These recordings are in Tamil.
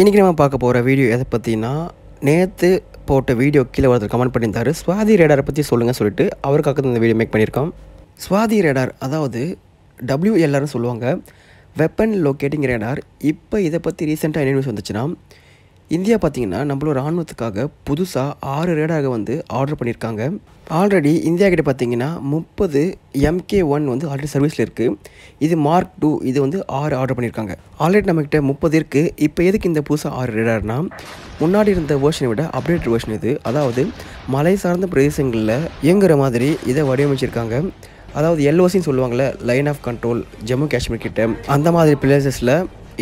இன்றைக்கி நம்ம பார்க்க போகிற வீடியோ எதை பற்றினா, நேற்று போட்ட வீடியோ கீழே ஒருத்தர் கமெண்ட் பண்ணியிருந்தாரு. ஸ்வாதி ரேடாரை பற்றி சொல்லுங்கள் சொல்லிட்டு அவருக்காக இந்த வீடியோ மேக் பண்ணியிருக்கோம். ஸ்வாதி ரேடார் அதாவது WLRன்னு சொல்லுவாங்க, வெப்பன் லொக்கேட்டிங் ரேடார். இப்போ இதை பற்றி ரீசெண்டாக என்ன நியூஸ் வந்துச்சுன்னா, இந்தியா பார்த்திங்கன்னா நம்மளோட இராணுவத்துக்காக புதுசாக 6 ரேடாரை ஆர்டர் பண்ணியிருக்காங்க. ஆல்ரெடி இந்தியா கிட்ட பார்த்திங்கன்னா 30 MK1 ஆல்ரெடி சர்வீஸில் இருக்குது. இது மார்க் 2 இது 6 ஆர்டர் பண்ணியிருக்காங்க. ஆல்ரெடி நம்மக்கிட்ட 30 இருக்குது. இப்போ எதுக்கு இந்த புதுசாக 6 ரேடார்னா, முன்னாடி இருந்த வேர்ஷனை விட அப்டேட் வேர்ஷன் இது. அதாவது மலை சார்ந்த பிரதேசங்களில் இயங்குகிற மாதிரி இதை வடிவமைச்சிருக்காங்க. அதாவது LOCன்னு சொல்லுவாங்கள்ல, line of control, Jammu Kashmir கிட்ட அந்த மாதிரி பிளேசஸில்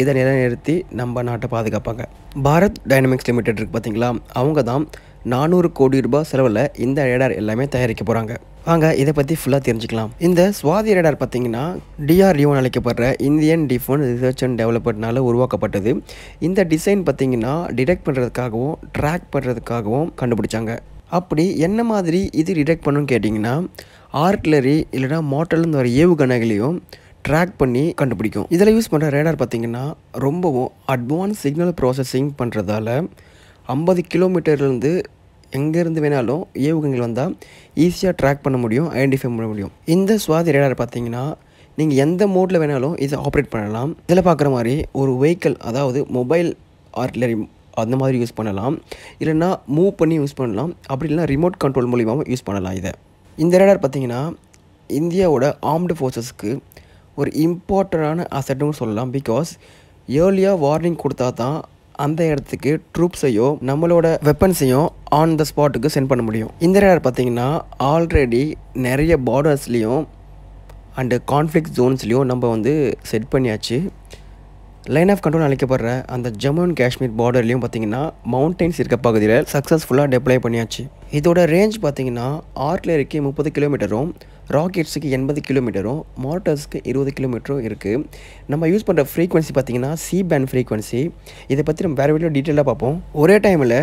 இதை நிலைநிறுத்தி நம்ம நாட்டை பாதுகாப்பாங்க. பாரத் டைனமிக்ஸ் லிமிடெட் இருக்குது பார்த்திங்களா, அவங்க தான் 400 கோடி ரூபாய் செலவில் இந்த ரேடார் எல்லாமே தயாரிக்க போகிறாங்க. வாங்க இதை பற்றி ஃபுல்லாக தெரிஞ்சுக்கலாம். இந்த ஸ்வாதி ரேடார் பார்த்திங்கன்னா DRDOன்னு அழைக்கப்படுற இந்தியன் டிஃபென்ஸ் ரிசர்ச் அண்ட் டெவலப்மெண்ட்னால உருவாக்கப்பட்டது. இந்த டிசைன் பார்த்திங்கன்னா டிடெக்ட் பண்ணுறதுக்காகவும் ட்ராக் பண்ணுறதுக்காகவும் கண்டுபிடிச்சாங்க. அப்படி என்ன மாதிரி இது டிடெக்ட் பண்ணணும்னு கேட்டிங்கன்னா, ஆர்ட்லரி இல்லைனா மோட்டர்லேருந்து வர ஏவுகணைகளையும் ட்ராக் பண்ணி கண்டுபிடிக்கும். இதில் யூஸ் பண்ணுற ரேடார் பார்த்திங்கன்னா ரொம்பவும் அட்வான்ஸ் சிக்னல் ப்ராசஸிங் பண்ணுறதால 50 கிலோமீட்டர்லேருந்து எங்கேருந்து வேணாலும் ஏவுகணைகள் வந்தால் ஈஸியாக ட்ராக் பண்ண முடியும், ஐடென்டிஃபை பண்ண முடியும். இந்த ஸ்வாதி ரேடார் பார்த்திங்கன்னா நீங்கள் எந்த மோடில் வேணாலும் இதை ஆப்ரேட் பண்ணலாம். இதில் பார்க்குற மாதிரி ஒரு வெஹிக்கிள், அதாவது மொபைல் ஆர்ட்லரி அந்த மாதிரி யூஸ் பண்ணலாம், இல்லைன்னா மூவ் பண்ணி யூஸ் பண்ணலாம், அப்படி இல்லைனா ரிமோட் கண்ட்ரோல் மூலியமாக யூஸ் பண்ணலாம். இந்த ரேடார் பார்த்திங்கன்னா இந்தியாவோட ஆர்ம்டு ஃபோர்ஸஸ்க்கு ஒரு இம்பார்ட்டண்டான அசட்டுன்னு சொல்லலாம். பிகாஸ் ஏர்லியாக வார்னிங் கொடுத்தா தான் அந்த இடத்துக்கு ட்ரூப்ஸையோ நம்மளோட வெப்பன்ஸையும் ஆன் த ஸ்பாட்டுக்கு சென்ட் பண்ண முடியும். இந்த ரேடார் பார்த்திங்கன்னா ஆல்ரெடி நிறைய பார்டர்ஸ்லேயும் அண்டு கான்ஃப்ளிக்ட் ஜோன்ஸ்லேயும் நம்ம செட் பண்ணியாச்சு. லைன் ஆஃப் கண்ட்ரோல் அழைக்கப்படுற அந்த ஜம்மு அண்ட் காஷ்மீர் பார்டர்லேயும் பார்த்திங்கன்னா மவுண்டெயின்ஸ் இருக்க பகுதியில் சக்ஸஸ்ஃபுல்லாக டெப்ளை பண்ணியாச்சு. இதோட ரேஞ்ச் பார்த்திங்கன்னா ஆர்ட்லரிக்கு 30 கிலோமீட்டரும், ராக்கெட்ஸுக்கு 80 கிலோமீட்டரும், மார்ட்டர்ஸ்க்கு 20 கிலோமீட்டரும் இருக்குது. நம்ம யூஸ் பண்ணுற ஃப்ரீக்வன்சி பார்த்திங்கன்னா C-பேண்ட் ஃப்ரீக்வன்சி. இதை பற்றி நம்ம வேறு வீடியோ டீட்டெயிலாக பார்ப்போம். ஒரே டைமில்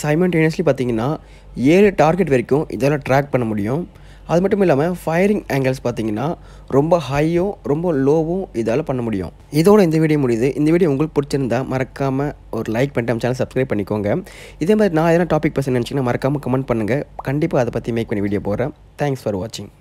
சைமல்டேனியஸ்லி பார்த்திங்கன்னா 7 டார்கெட் வரைக்கும் இதெல்லாம் ட்ராக் பண்ண முடியும். அது மட்டும் இல்லாமல் ஃபயரிங் ஆங்கிள்ஸ் பார்த்திங்கன்னா ரொம்ப ஹையும் ரொம்ப லோவும் இதால் பண்ண முடியும். இதோட இந்த வீடியோ முடியுது. இந்த வீடியோ உங்களுக்கு பிடிச்சிருந்தா மறக்காமல் ஒரு லைக் பண்ணிட்டு நம்ம சேனல் சப்ஸ்கிரைப் பண்ணிக்கோங்க. இதே மாதிரி நான் எதனா டாபிக் பேச நினச்சிங்கன்னா மறக்காமல் கமெண்ட் பண்ணுங்கள். கண்டிப்பாக அதை பற்றி மேக் பண்ணி வீடியோ போடுறேன். தேங்க்ஸ் ஃபார் வாட்சிங்.